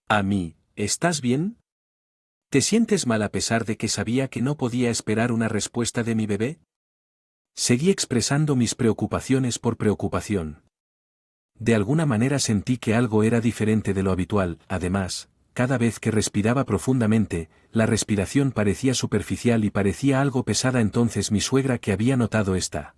Amy, ¿estás bien? ¿Te sientes mal a pesar de que sabía que no podía esperar una respuesta de mi bebé? Seguí expresando mis preocupaciones por preocupación. De alguna manera sentí que algo era diferente de lo habitual, además, cada vez que respiraba profundamente, la respiración parecía superficial y parecía algo pesada. Entonces mi suegra, que había notado esta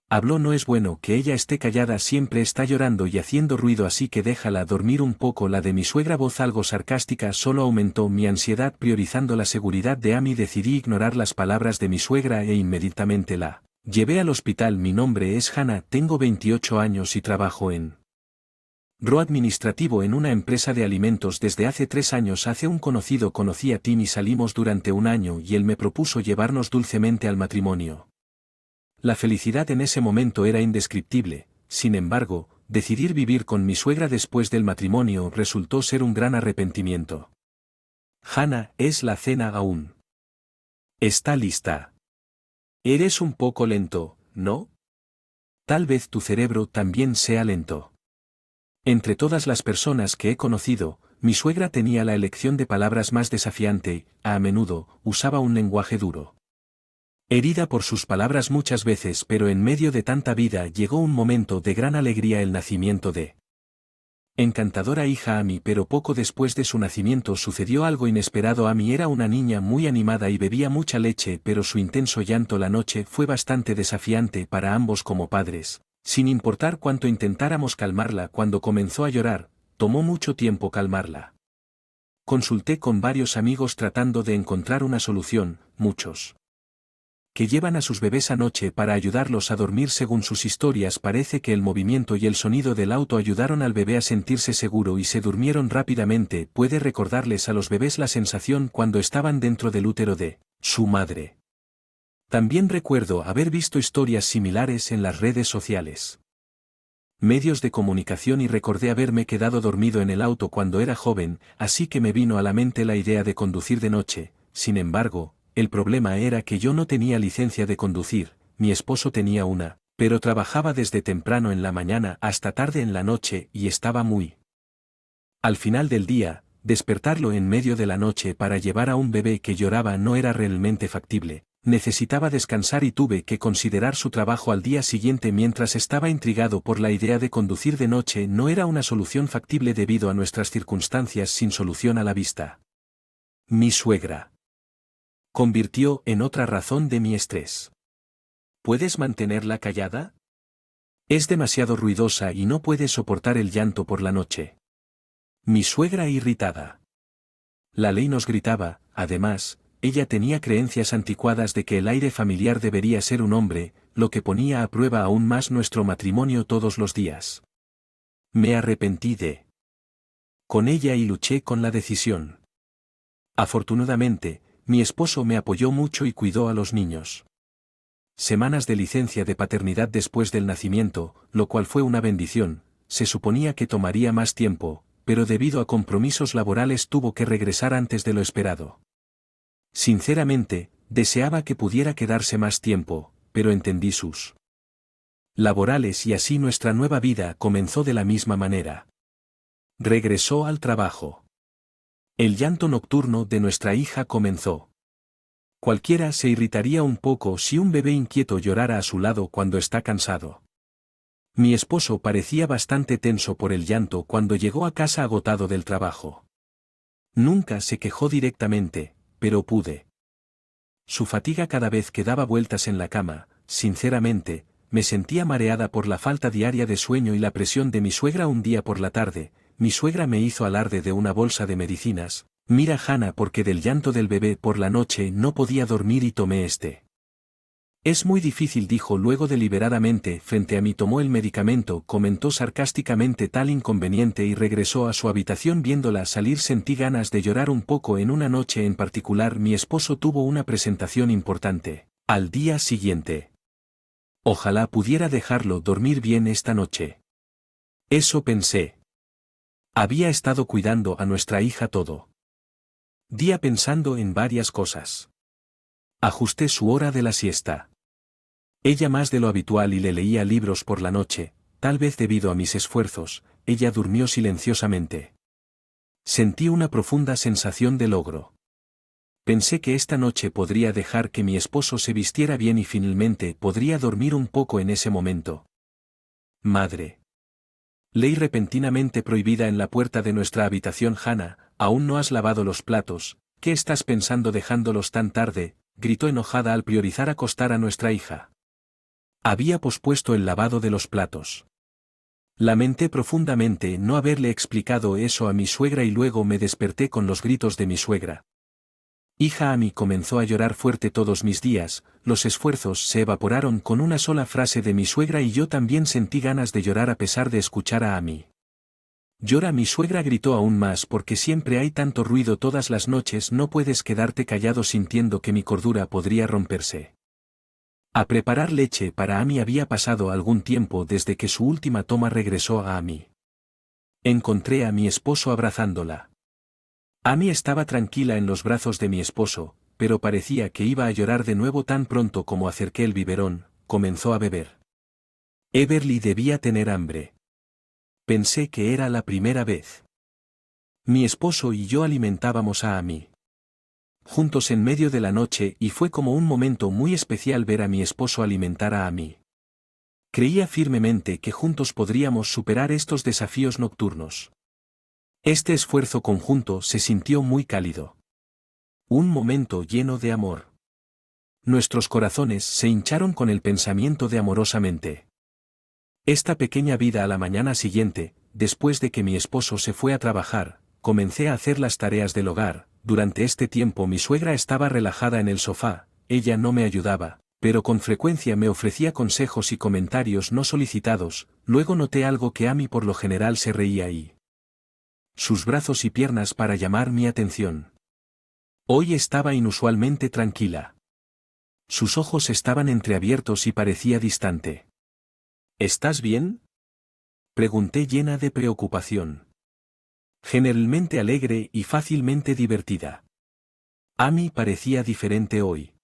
habló: no es bueno que ella esté callada, siempre está llorando y haciendo ruido, así que déjala dormir un poco. La de mi suegra, voz algo sarcástica, solo aumentó mi ansiedad. Priorizando la seguridad de Amy, decidí ignorar las palabras de mi suegra e inmediatamente la llevé al hospital. Mi nombre es Hannah, tengo 28 años y trabajo en RO administrativo en una empresa de alimentos desde hace 3 años. Hace un conocido conocí a Tim y salimos durante un año y él me propuso llevarnos dulcemente al matrimonio. La felicidad en ese momento era indescriptible. Sin embargo, decidir vivir con mi suegra después del matrimonio resultó ser un gran arrepentimiento. Hannah, ¿es la cena aún? ¿Está lista? Eres un poco lento, ¿no? Tal vez tu cerebro también sea lento. Entre todas las personas que he conocido, mi suegra tenía la elección de palabras más desafiante. A menudo usaba un lenguaje duro. Herida por sus palabras muchas veces, pero en medio de tanta vida llegó un momento de gran alegría: el nacimiento de encantadora hija Amy. Pero poco después de su nacimiento sucedió algo inesperado. Amy era una niña muy animada y bebía mucha leche, pero su intenso llanto la noche fue bastante desafiante para ambos como padres. Sin importar cuánto intentáramos calmarla, cuando comenzó a llorar, tomó mucho tiempo calmarla. Consulté con varios amigos tratando de encontrar una solución. Muchos que llevan a sus bebés anoche para ayudarlos a dormir. Según sus historias, parece que el movimiento y el sonido del auto ayudaron al bebé a sentirse seguro y se durmieron rápidamente. Puede recordarles a los bebés la sensación cuando estaban dentro del útero de su madre. También recuerdo haber visto historias similares en las redes sociales, medios de comunicación, y recordé haberme quedado dormido en el auto cuando era joven, así que me vino a la mente la idea de conducir de noche. Sin embargo, el problema era que yo no tenía licencia de conducir. Mi esposo tenía una, pero trabajaba desde temprano en la mañana hasta tarde en la noche y estaba muy al final del día. Despertarlo en medio de la noche para llevar a un bebé que lloraba no era realmente factible. Necesitaba descansar y tuve que considerar su trabajo al día siguiente. Mientras estaba intrigado por la idea de conducir de noche, no era una solución factible debido a nuestras circunstancias sin solución a la vista. Mi suegra convirtió en otra razón de mi estrés. ¿Puedes mantenerla callada? Es demasiado ruidosa y no puede soportar el llanto por la noche. Mi suegra irritada. La ley nos gritaba. Además, ella tenía creencias anticuadas de que el aire familiar debería ser un hombre, lo que ponía a prueba aún más nuestro matrimonio todos los días. Me arrepentí de con ella y luché con la decisión. Afortunadamente, mi esposo me apoyó mucho y cuidó a los niños. Semanas de licencia de paternidad después del nacimiento, lo cual fue una bendición. Se suponía que tomaría más tiempo, pero debido a compromisos laborales tuvo que regresar antes de lo esperado. Sinceramente, deseaba que pudiera quedarse más tiempo, pero entendí sus laborales y así nuestra nueva vida comenzó de la misma manera. Regresó al trabajo. El llanto nocturno de nuestra hija comenzó. Cualquiera se irritaría un poco si un bebé inquieto llorara a su lado cuando está cansado. Mi esposo parecía bastante tenso por el llanto cuando llegó a casa agotado del trabajo. Nunca se quejó directamente, pero pude. Su fatiga cada vez que daba vueltas en la cama. Sinceramente, me sentía mareada por la falta diaria de sueño y la presión de mi suegra. Un día por la tarde, mi suegra me hizo alarde de una bolsa de medicinas. Mira, Hannah, porque del llanto del bebé por la noche no podía dormir y tomé este. Es muy difícil, dijo luego deliberadamente. Frente a mí tomó el medicamento, comentó sarcásticamente tal inconveniente y regresó a su habitación. Viéndola salir sentí ganas de llorar un poco. En una noche en particular mi esposo tuvo una presentación importante. Al día siguiente. Ojalá pudiera dejarlo dormir bien esta noche. Eso pensé. Había estado cuidando a nuestra hija todo día pensando en varias cosas. Ajusté su hora de la siesta. Ella más de lo habitual y le leía libros por la noche. Tal vez debido a mis esfuerzos, ella durmió silenciosamente. Sentí una profunda sensación de logro. Pensé que esta noche podría dejar que mi esposo se vistiera bien y finalmente podría dormir un poco en ese momento. Madre. Leí repentinamente prohibida en la puerta de nuestra habitación. Hannah, aún no has lavado los platos, ¿qué estás pensando dejándolos tan tarde?, gritó enojada al priorizar acostar a nuestra hija. Había pospuesto el lavado de los platos. Lamenté profundamente no haberle explicado eso a mi suegra y luego me desperté con los gritos de mi suegra. Hija, Amy comenzó a llorar fuerte todos mis días, los esfuerzos se evaporaron con una sola frase de mi suegra y yo también sentí ganas de llorar a pesar de escuchar a Amy. Llora, mi suegra gritó aún más, porque siempre hay tanto ruido todas las noches, no puedes quedarte callado, sintiendo que mi cordura podría romperse. A preparar leche para Amy había pasado algún tiempo desde que su última toma regresó a Amy. Encontré a mi esposo abrazándola. Amy estaba tranquila en los brazos de mi esposo, pero parecía que iba a llorar de nuevo tan pronto como acerqué el biberón. Comenzó a beber. Everly debía tener hambre. Pensé que era la primera vez. Mi esposo y yo alimentábamos a Amy juntos en medio de la noche y fue como un momento muy especial ver a mi esposo alimentar a Amy. Creía firmemente que juntos podríamos superar estos desafíos nocturnos. Este esfuerzo conjunto se sintió muy cálido. Un momento lleno de amor. Nuestros corazones se hincharon con el pensamiento de amorosamente. Esta pequeña vida. A la mañana siguiente, después de que mi esposo se fue a trabajar, comencé a hacer las tareas del hogar. Durante este tiempo mi suegra estaba relajada en el sofá, ella no me ayudaba, pero con frecuencia me ofrecía consejos y comentarios no solicitados. Luego noté algo, que Amy por lo general se reía y sus brazos y piernas para llamar mi atención. Hoy estaba inusualmente tranquila. Sus ojos estaban entreabiertos y parecía distante. ¿Estás bien?, pregunté llena de preocupación. Generalmente alegre y fácilmente divertida. Amy parecía diferente hoy.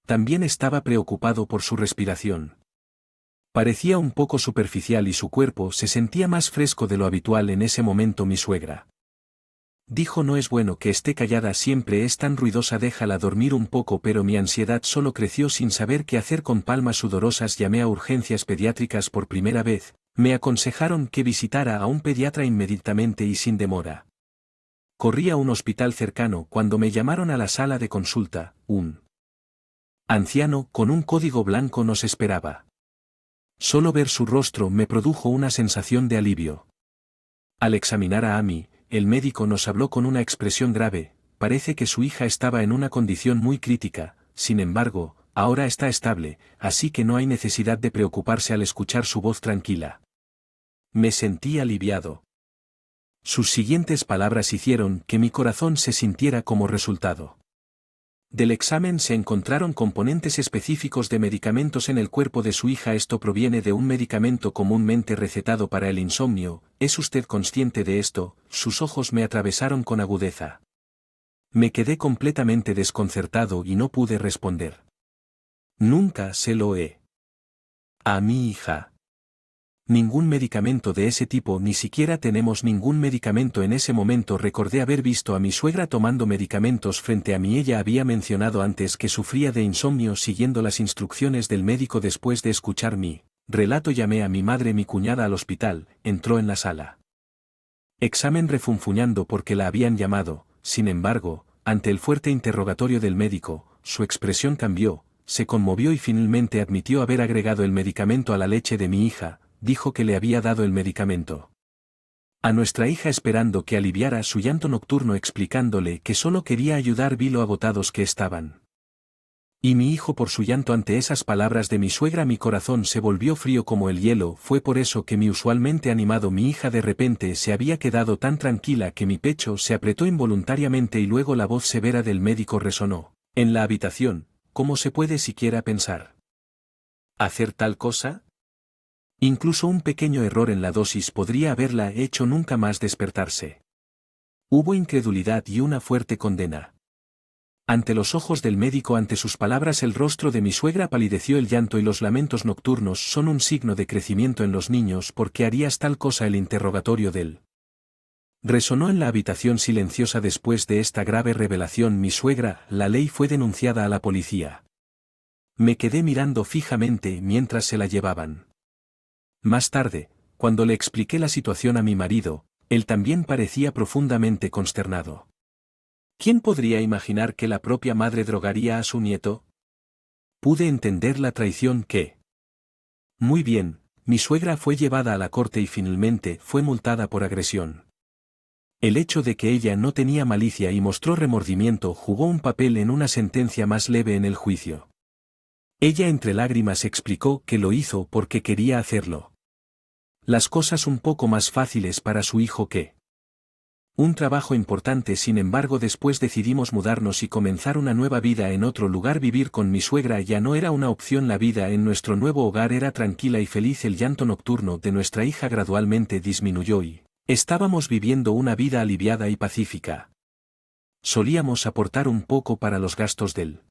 También estaba preocupado por su respiración. Parecía un poco superficial y su cuerpo se sentía más fresco de lo habitual en ese momento. Mi suegra dijo: no es bueno que esté callada, siempre es tan ruidosa, déjala dormir un poco. Pero mi ansiedad solo creció. Sin saber qué hacer con palmas sudorosas llamé a urgencias pediátricas por primera vez. Me aconsejaron que visitara a un pediatra inmediatamente y sin demora. Corrí a un hospital cercano. Cuando me llamaron a la sala de consulta, un anciano con un código blanco nos esperaba. Solo ver su rostro me produjo una sensación de alivio. Al examinar a Amy, el médico nos habló con una expresión grave. Parece que su hija estaba en una condición muy crítica, sin embargo, ahora está estable, así que no hay necesidad de preocuparse. Al escuchar su voz tranquila, me sentí aliviado. Sus siguientes palabras hicieron que mi corazón se sintiera como resultado del examen. Se encontraron componentes específicos de medicamentos en el cuerpo de su hija. Esto proviene de un medicamento comúnmente recetado para el insomnio. ¿Es usted consciente de esto? Sus ojos me atravesaron con agudeza. Me quedé completamente desconcertado y no pude responder. Nunca se lo he a mi hija. Ningún medicamento de ese tipo, ni siquiera tenemos ningún medicamento en ese momento. Recordé haber visto a mi suegra tomando medicamentos frente a mí. Ella había mencionado antes que sufría de insomnio siguiendo las instrucciones del médico. Después de escuchar mi relato llamé a mi madre. Mi cuñada al hospital, entró en la sala examen refunfuñando porque la habían llamado. Sin embargo, ante el fuerte interrogatorio del médico, su expresión cambió, se conmovió y finalmente admitió haber agregado el medicamento a la leche de mi hija. Dijo que le había dado el medicamento a nuestra hija esperando que aliviara su llanto nocturno, explicándole que solo quería ayudar. Vi lo agotados que estaban y mi hijo por su llanto. Ante esas palabras de mi suegra mi corazón se volvió frío como el hielo. Fue por eso que mi usualmente animado mi hija de repente se había quedado tan tranquila que mi pecho se apretó involuntariamente y luego la voz severa del médico resonó en la habitación: ¿cómo se puede siquiera pensar hacer tal cosa? Incluso un pequeño error en la dosis podría haberla hecho nunca más despertarse. Hubo incredulidad y una fuerte condena ante los ojos del médico. Ante sus palabras el rostro de mi suegra palideció. El llanto y los lamentos nocturnos son un signo de crecimiento en los niños. ¿Por qué harías tal cosa? El interrogatorio del Resonó en la habitación silenciosa después de esta grave revelación. Mi suegra, la ley fue denunciada a la policía. Me quedé mirando fijamente mientras se la llevaban. Más tarde, cuando le expliqué la situación a mi marido, él también parecía profundamente consternado. ¿Quién podría imaginar que la propia madre drogaría a su nieto? Pude entender la traición que... Muy bien, mi suegra fue llevada a la corte y finalmente fue multada por agresión. El hecho de que ella no tenía malicia y mostró remordimiento jugó un papel en una sentencia más leve en el juicio. Ella entre lágrimas explicó que lo hizo porque quería hacerlo. Las cosas un poco más fáciles para su hijo que... Un trabajo importante. Sin embargo, después decidimos mudarnos y comenzar una nueva vida en otro lugar. Vivir con mi suegra ya no era una opción. La vida en nuestro nuevo hogar era tranquila y feliz. El llanto nocturno de nuestra hija gradualmente disminuyó y estábamos viviendo una vida aliviada y pacífica. Solíamos aportar un poco para los gastos del...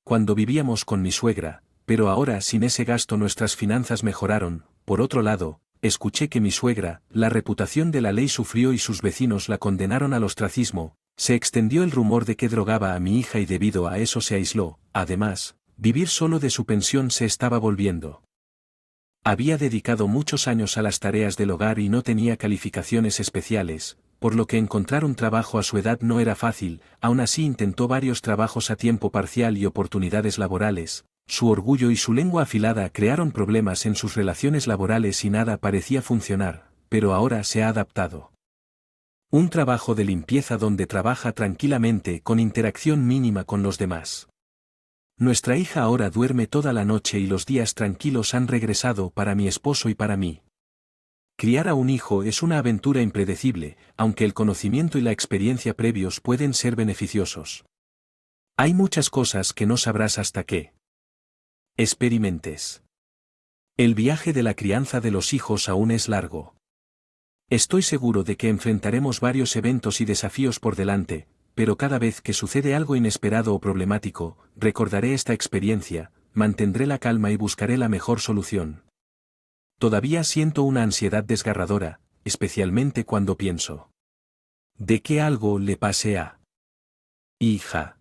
Cuando vivíamos con mi suegra, pero ahora sin ese gasto nuestras finanzas mejoraron. Por otro lado, escuché que mi suegra, la reputación de la ley sufrió y sus vecinos la condenaron al ostracismo. Se extendió el rumor de que drogaba a mi hija y debido a eso se aisló. Además, vivir solo de su pensión se estaba volviendo. Había dedicado muchos años a las tareas del hogar y no tenía calificaciones especiales, por lo que encontrar un trabajo a su edad no era fácil. Aún así intentó varios trabajos a tiempo parcial y oportunidades laborales. Su orgullo y su lengua afilada crearon problemas en sus relaciones laborales y nada parecía funcionar, pero ahora se ha adaptado. Un trabajo de limpieza donde trabaja tranquilamente con interacción mínima con los demás. Nuestra hija ahora duerme toda la noche y los días tranquilos han regresado para mi esposo y para mí. Criar a un hijo es una aventura impredecible, aunque el conocimiento y la experiencia previos pueden ser beneficiosos. Hay muchas cosas que no sabrás hasta que experimentes. El viaje de la crianza de los hijos aún es largo. Estoy seguro de que enfrentaremos varios eventos y desafíos por delante, pero cada vez que sucede algo inesperado o problemático, recordaré esta experiencia, mantendré la calma y buscaré la mejor solución. Todavía siento una ansiedad desgarradora, especialmente cuando pienso de que algo le pase a hija.